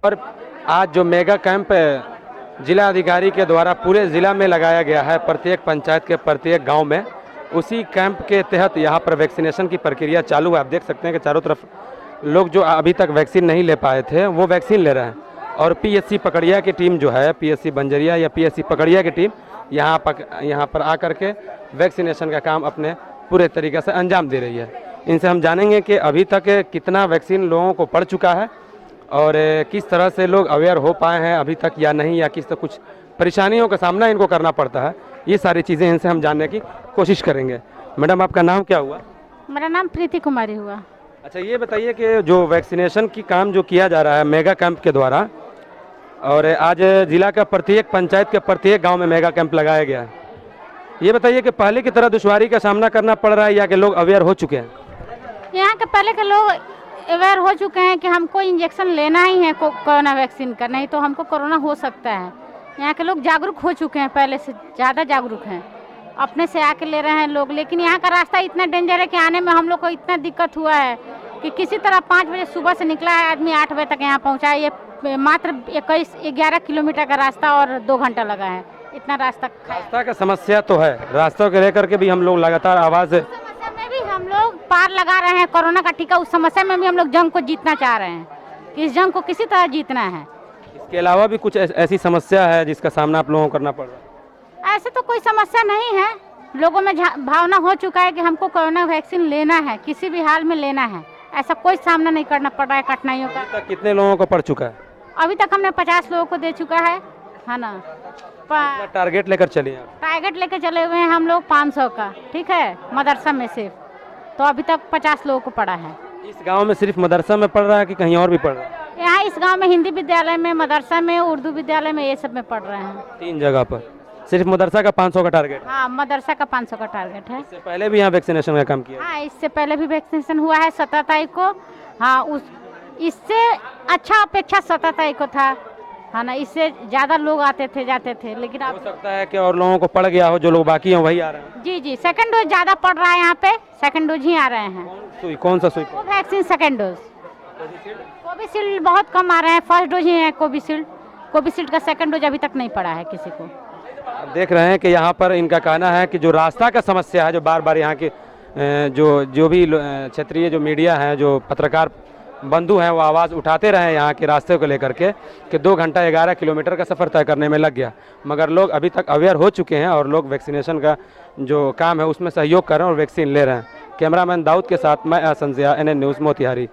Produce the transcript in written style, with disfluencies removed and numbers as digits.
और आज जो मेगा कैंप जिला अधिकारी के द्वारा पूरे ज़िला में लगाया गया है, प्रत्येक पंचायत के प्रत्येक गांव में, उसी कैंप के तहत यहां पर वैक्सीनेशन की प्रक्रिया चालू है। आप देख सकते हैं कि चारों तरफ लोग जो अभी तक वैक्सीन नहीं ले पाए थे वो वैक्सीन ले रहे हैं। और पीएससी पकड़िया की टीम जो है, पीएससी बंजरिया या पीएससी पकड़िया की टीम यहाँ पर आकर के वैक्सीनेशन का काम अपने पूरे तरीके से अंजाम दे रही है। इनसे हम जानेंगे कि अभी तक कितना वैक्सीन लोगों को पड़ चुका है और किस तरह से लोग अवेयर हो पाए हैं अभी तक या नहीं, या किस तरह कुछ परेशानियों का सामना इनको करना पड़ता है। ये सारी चीज़ें इनसे हम जानने की कोशिश करेंगे। मैडम, आपका नाम क्या हुआ? मेरा नाम प्रीति कुमारी हुआ। अच्छा, ये बताइए कि जो वैक्सीनेशन की काम जो किया जा रहा है मेगा कैंप के द्वारा, और आज जिला का प्रत्येक पंचायत के प्रत्येक गांव में मेगा कैंप लगाया गया है, ये बताइए कि पहले की तरह दुश्वारी का सामना करना पड़ रहा है या कि लोग अवेयर हो चुके हैं? यहाँ के पहले के लोग अवेयर हो चुके हैं कि हमको इंजेक्शन लेना ही है कोरोना वैक्सीन का, नहीं तो हमको कोरोना हो सकता है। यहाँ के लोग जागरूक हो चुके हैं, पहले से ज़्यादा जागरूक हैं, अपने से आके ले रहे हैं लोग। लेकिन यहाँ का रास्ता इतना डेंजर है कि आने में हम लोग को इतना दिक्कत हुआ है कि किसी तरह 5 बजे सुबह से निकला है आदमी 8 बजे तक यहाँ पहुँचा है। ये मात्र 11 किलोमीटर का रास्ता और 2 घंटा लगा है, इतना रास्ता का समस्या तो है। रास्तों के लेकर के भी हम लोग लगातार आवाज़ समस्या में भी हम लोग पार लगा रहे हैं। कोरोना का टीका, उस समस्या में भी हम लोग जंग को जीतना चाह रहे हैं कि इस जंग को किसी तरह जीतना है। इसके अलावा भी कुछ ऐसी समस्या है जिसका सामना आप लोगों को करना पड़ रहा है? ऐसे तो कोई समस्या नहीं है, लोगों में भावना हो चुका है कि हमको कोरोना वैक्सीन लेना है, किसी भी हाल में लेना है। ऐसा कोई सामना नहीं करना पड़ रहा है कठिनाइयों का। अभी तक कितने लोगों को पड़ चुका है? अभी तक हमने 50 लोगों को दे चुका है ना। टारगेट लेकर चलिए? टारगेट लेकर चले हुए हैं हम लोग 500 का, ठीक है, मदरसा में सिर्फ। तो अभी तक 50 लोगों को पड़ा है। इस गांव में सिर्फ मदरसा में पढ़ रहा है कि कहीं और भी पढ़ रहा है? यहाँ इस गांव में हिंदी विद्यालय में, मदरसा में, उर्दू विद्यालय में, ये सब में पढ़ रहे हैं। 3 जगह पर सिर्फ मदरसा का 500 का टारगेट? हाँ, मदरसा का 500 का टारगेट है। इससे पहले भी यहाँ वैक्सीनेशन का काम किया? हाँ, इससे पहले भी वैक्सीनेशन हुआ है 17 तारीख को। हाँ, इससे अच्छा अपेक्षा 17 तारीख को था, हाँ ना। इससे ज़्यादा लोग आते थे जाते थे, लेकिन अब हो सकता है कि और लोगों को पड़ गया हो, जो लोग बाकी हैं वही आ रहे हैं। जी, सेकंड डोज ज़्यादा पड़ रहा है यहाँ पे, सेकंड डोज ही आ रहे हैं। कौन सा सुई? Vaccine second dose. कोविशील्ड बहुत कम आ रहे हैं, फर्स्ट डोज ही है कोविशील्ड का सेकंड डोज अभी तक नहीं पड़ा है किसी को। आप देख रहे हैं कि यहाँ पर इनका कहना है कि जो रास्ता का समस्या है, जो बार बार यहाँ के जो भी क्षेत्रीय जो मीडिया है, जो पत्रकार बंधु हैं, वो आवाज़ उठाते रहे यहाँ के रास्ते को लेकर के कि 2 घंटा 11 किलोमीटर का सफ़र तय करने में लग गया। मगर लोग अभी तक अवेयर हो चुके हैं और लोग वैक्सीनेशन का जो काम है उसमें सहयोग कर रहे हैं और वैक्सीन ले रहे हैं। कैमरामैन दाऊद के साथ मैं संजय, NN न्यूज़ मोतिहारी।